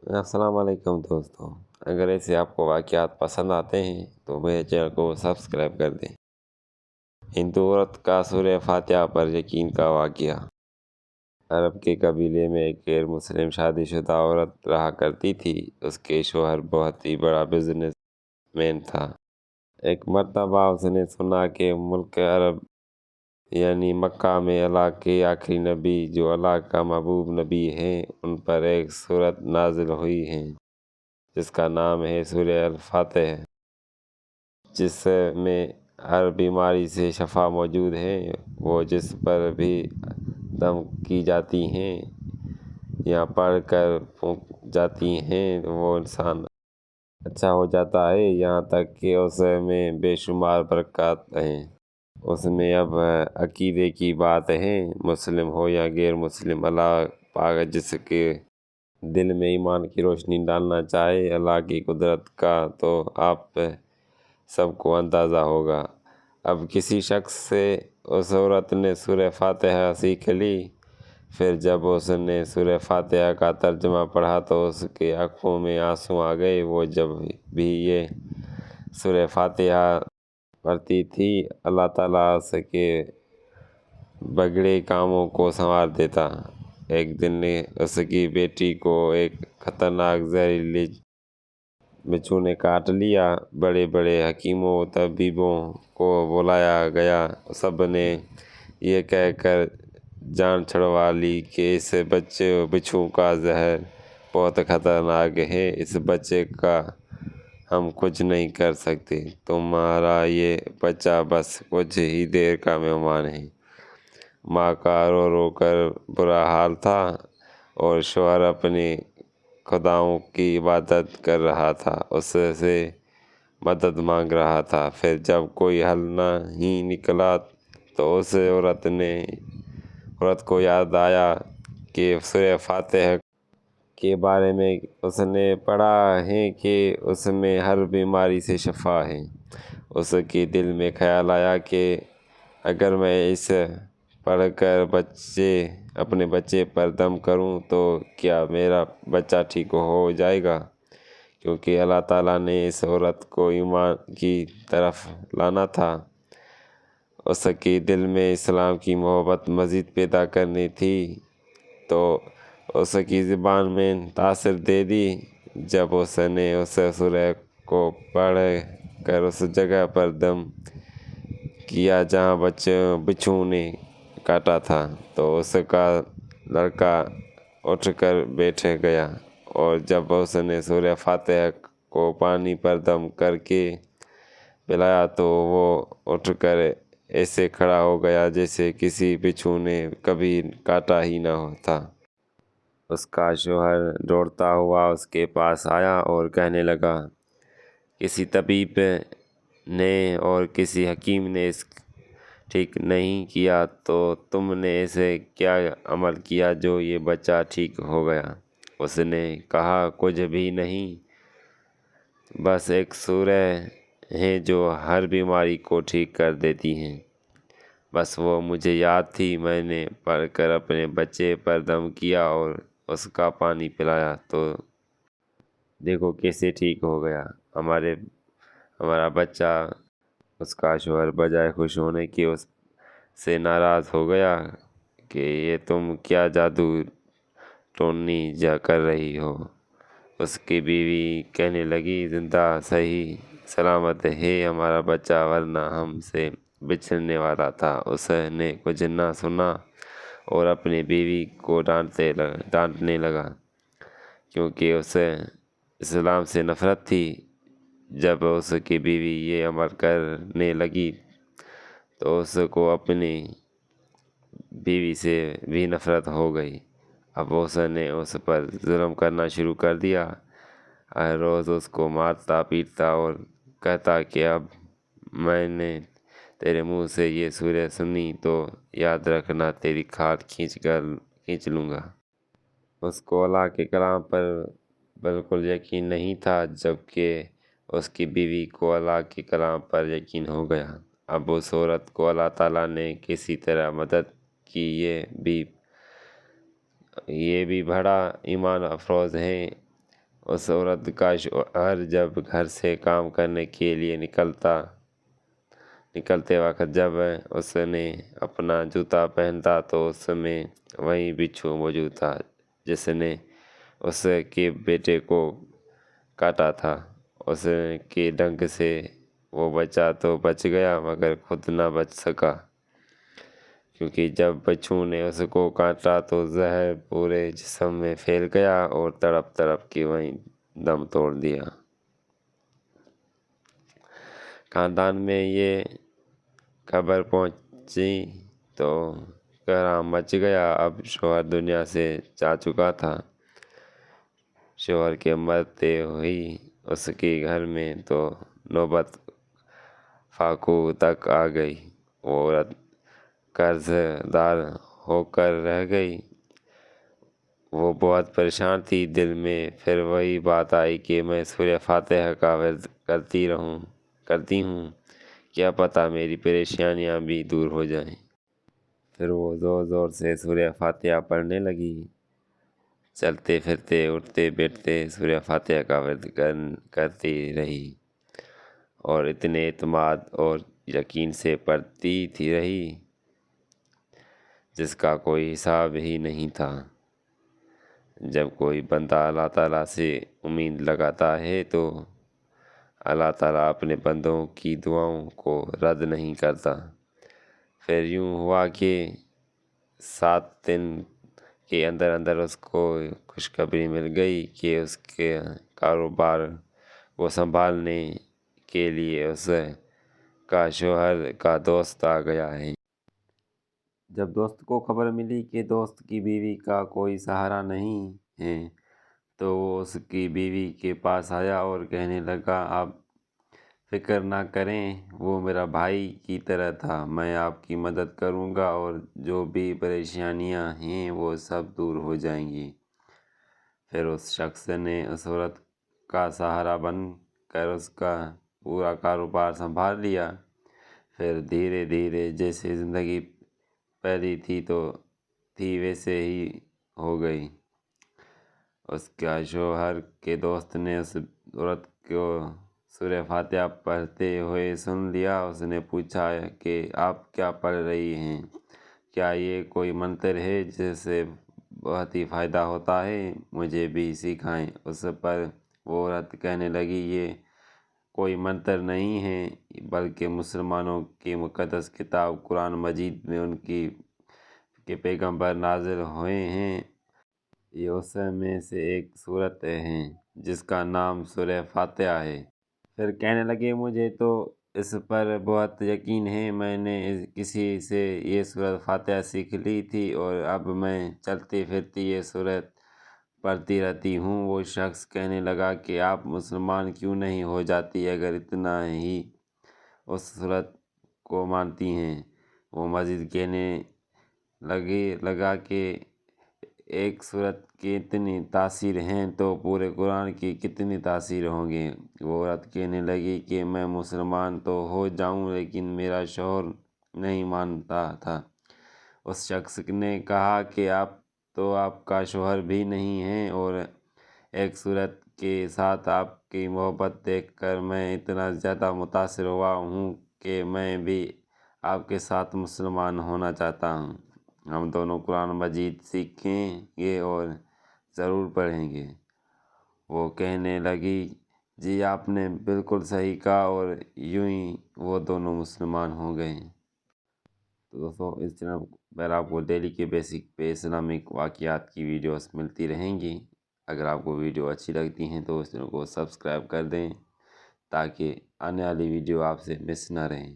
السلام علیکم دوستوں، اگر ایسے آپ کو واقعات پسند آتے ہیں تو میرے چینل کو سبسکرائب کر دیں۔ ہندو عورت کا سورہ فاتحہ پر یقین کا واقعہ۔ عرب کے قبیلے میں ایک غیر مسلم شادی شدہ عورت رہا کرتی تھی۔ اس کے شوہر بہت ہی بڑا بزنس مین تھا۔ ایک مرتبہ اس نے سنا کہ ملک عرب یعنی مکہ میں اللہ کے آخری نبی جو اللہ کا محبوب نبی ہیں ان پر ایک سورت نازل ہوئی ہے جس کا نام ہے سورہ الفاتحہ، جس میں ہر بیماری سے شفا موجود ہے۔ وہ جس پر بھی دم کی جاتی ہیں یا پڑھ کر پھونک جاتی ہیں وہ انسان اچھا ہو جاتا ہے، یہاں تک کہ اس میں بے شمار برکات ہیں۔ اس میں اب عقیدے کی بات ہے، مسلم ہو یا غیر مسلم، اللہ پاک جس کے دل میں ایمان کی روشنی ڈالنا چاہے اللہ کی قدرت کا تو آپ سب کو اندازہ ہوگا۔ اب کسی شخص سے اس عورت نے سورہ فاتحہ سیکھ لی۔ پھر جب اس نے سورہ فاتحہ کا ترجمہ پڑھا تو اس کے آنکھوں میں آنسو آ گئے۔ وہ جب بھی یہ سورہ فاتحہ پڑھتی تھی اللہ تعالیٰ اس کے بگڑے کاموں کو سنوار دیتا۔ ایک دن اس کی بیٹی کو ایک خطرناک زہریلی بچھو نے کاٹ لیا۔ بڑے بڑے حکیموں و طبیبوں کو بلایا گیا، سب نے یہ کہہ کر جان چھڑوا لی کہ اس بچھو کا زہر بہت خطرناک ہے، اس بچے کا ہم کچھ نہیں کر سکتے، تمہارا یہ بچہ بس کچھ ہی دیر کا مہمان ہے۔ ماں کا رو رو کر برا حال تھا اور شوہر اپنے خداؤں کی عبادت کر رہا تھا، اس سے مدد مانگ رہا تھا۔ پھر جب کوئی حل نہیں نکلا تو اس عورت کو یاد آیا کہ سورہ فاتحہ کے بارے میں اس نے پڑھا ہے کہ اس میں ہر بیماری سے شفا ہے۔ اس کے دل میں خیال آیا کہ اگر میں اسے پڑھ کر اپنے بچے پر دم کروں تو کیا میرا بچہ ٹھیک ہو جائے گا، کیونکہ اللہ تعالیٰ نے اس عورت کو ایمان کی طرف لانا تھا۔ اس کے دل میں اسلام کی محبت مزید پیدا کرنی تھی تو اس کی زبان میں تاثر دے دی۔ جب اس نے اس سورہ کو پڑھ کر اس جگہ پر دم کیا جہاں بچھو نے کاٹا تھا تو اس کا لڑکا اٹھ کر بیٹھ گیا، اور جب اس نے سورہ فاتحہ کو پانی پر دم کر کے پلایا تو وہ اٹھ کر ایسے کھڑا ہو گیا جیسے کسی بچھو نے کبھی کاٹا ہی نہ تھا۔ اس کا شوہر دوڑتا ہوا اس کے پاس آیا اور کہنے لگا، کسی طبیب نے اور کسی حکیم نے اس ٹھیک نہیں کیا تو تم نے ایسے کیا عمل کیا جو یہ بچہ ٹھیک ہو گیا؟ اس نے کہا، کچھ بھی نہیں، بس ایک سورہ ہے جو ہر بیماری کو ٹھیک کر دیتی ہے، بس وہ مجھے یاد تھی، میں نے پڑھ کر اپنے بچے پر دم کیا اور اس کا پانی پلایا تو دیکھو کیسے ٹھیک ہو گیا ہمارا بچہ۔ اس کا شوہر بجائے خوش ہونے کے اس سے ناراض ہو گیا کہ یہ تم کیا جادو ٹونی کر رہی ہو۔ اس کی بیوی کہنے لگی، زندہ صحیح سلامت ہے ہمارا بچہ، ورنہ ہم سے بچھڑنے والا تھا۔ اس نے کچھ نہ سنا اور اپنی بیوی کو ڈانٹنے لگا کیونکہ اسے اسلام سے نفرت تھی۔ جب اس کی بیوی یہ عمل کرنے لگی تو اس کو اپنی بیوی سے بھی نفرت ہو گئی۔ اب اس نے اس پر ظلم کرنا شروع کر دیا، ہر روز اس کو مارتا پیٹتا اور کہتا کہ اب میں نے تیرے منہ سے یہ سورہ سنی تو یاد رکھنا تیری کھال کھینچ لوں گا۔ اس کو اللہ کے کلام پر بالکل یقین نہیں تھا، جبکہ اس کی بیوی کو اللہ کے کلام پر یقین ہو گیا۔ اب اس عورت کو اللہ تعالیٰ نے کسی طرح مدد کی، یہ بھی بڑا ایمان افروز ہے۔ اس عورت کا شوہر جب گھر سے کام کرنے کے لیے نکلتے وقت جب اس نے اپنا جوتا پہنتا تو اس میں وہی بچھو موجود تھا جس نے اس کے بیٹے کو کاٹا تھا۔ اس کے ڈنک سے وہ بچہ تو بچ گیا مگر خود نہ بچ سکا، کیونکہ جب بچھو نے اس کو کاٹا تو زہر پورے جسم میں پھیل گیا اور تڑپ تڑپ کے وہیں دم توڑ دیا۔ خاندان میں یہ خبر پہنچی تو کہرام مچ گیا۔ اب شوہر دنیا سے جا چکا تھا۔ شوہر کے مرتے ہوئی اس کے گھر میں تو نوبت فاقوں تک آ گئی۔ وہ عورت قرض دار ہو کر رہ گئی۔ وہ بہت پریشان تھی۔ دل میں پھر وہی بات آئی کہ میں سورہ فاتحہ کا ورد کرتی ہوں، کیا پتہ میری پریشانیاں بھی دور ہو جائیں۔ پھر وہ زور زور سے سورہ فاتحہ پڑھنے لگی۔ چلتے پھرتے اٹھتے بیٹھتے سورہ فاتحہ کا ورد کرتی رہی اور اتنے اعتماد اور یقین سے پڑھتی رہی جس کا کوئی حساب ہی نہیں تھا۔ جب کوئی بندہ اللہ تعالیٰ سے امید لگاتا ہے تو اللہ تعالیٰ اپنے بندوں کی دعاؤں کو رد نہیں کرتا۔ پھر یوں ہوا کہ 7 دن کے اندر اندر اس کو خوشخبری مل گئی کہ اس کے کاروبار کو سنبھالنے کے لیے اس کا شوہر کا دوست آ گیا ہے۔ جب دوست کو خبر ملی کہ دوست کی بیوی کا کوئی سہارا نہیں ہے تو وہ اس کی بیوی کے پاس آیا اور کہنے لگا، آپ فکر نہ کریں، وہ میرا بھائی کی طرح تھا، میں آپ کی مدد کروں گا اور جو بھی پریشانیاں ہیں وہ سب دور ہو جائیں گی۔ پھر اس شخص نے اس عورت کا سہارا بن کر اس کا پورا کاروبار سنبھال لیا۔ پھر دھیرے دھیرے جیسے زندگی پہلی تھی ویسے ہی ہو گئی۔ اس کا شوہر کے دوست نے اس عورت کو سورہ فاتحہ پڑھتے ہوئے سن لیا۔ اس نے پوچھا کہ آپ کیا پڑھ رہی ہیں؟ کیا یہ کوئی منتر ہے جس سے بہت ہی فائدہ ہوتا ہے؟ مجھے بھی سکھائیں۔ اس پر وہ عورت کہنے لگی، یہ کوئی منتر نہیں ہے بلکہ مسلمانوں کی مقدس کتاب قرآن مجید میں ان کے پیغمبر نازل ہوئے ہیں۔ یہ اس میں سے ایک سورت ہے جس کا نام سورہ فاتحہ ہے۔ پھر کہنے لگے، مجھے تو اس پر بہت یقین ہے، میں نے کسی سے یہ سورت فاتحہ سیکھ لی تھی اور اب میں چلتی پھرتی یہ سورت پڑھتی رہتی ہوں۔ وہ شخص کہنے لگا کہ آپ مسلمان کیوں نہیں ہو جاتی اگر اتنا ہی اس سورت کو مانتی ہیں؟ وہ مزید کہنے لگا کہ ایک سورت کی اتنی تاثیر ہیں تو پورے قرآن کی کتنی تاثیر ہوں گے۔ وہ عورت کہنے لگی کہ میں مسلمان تو ہو جاؤں لیکن میرا شوہر نہیں مانتا تھا۔ اس شخص نے کہا کہ آپ کا شوہر بھی نہیں ہے اور ایک سورت کے ساتھ آپ کی محبت دیکھ کر میں اتنا زیادہ متاثر ہوا ہوں کہ میں بھی آپ کے ساتھ مسلمان ہونا چاہتا ہوں۔ ہم دونوں قرآن مجید سیکھیں گے اور ضرور پڑھیں گے۔ وہ کہنے لگی، جی آپ نے بالکل صحیح کہا، اور یوں ہی وہ دونوں مسلمان ہو گئے۔ تو دوستوں، اس چینل پر آپ کو ڈیلی کے بیسک پہ اسلامک واقعات کی ویڈیوز ملتی رہیں گی۔ اگر آپ کو ویڈیو اچھی لگتی ہیں تو اس چینل کو سبسکرائب کر دیں تاکہ آنے والی ویڈیو آپ سے مس نہ رہیں۔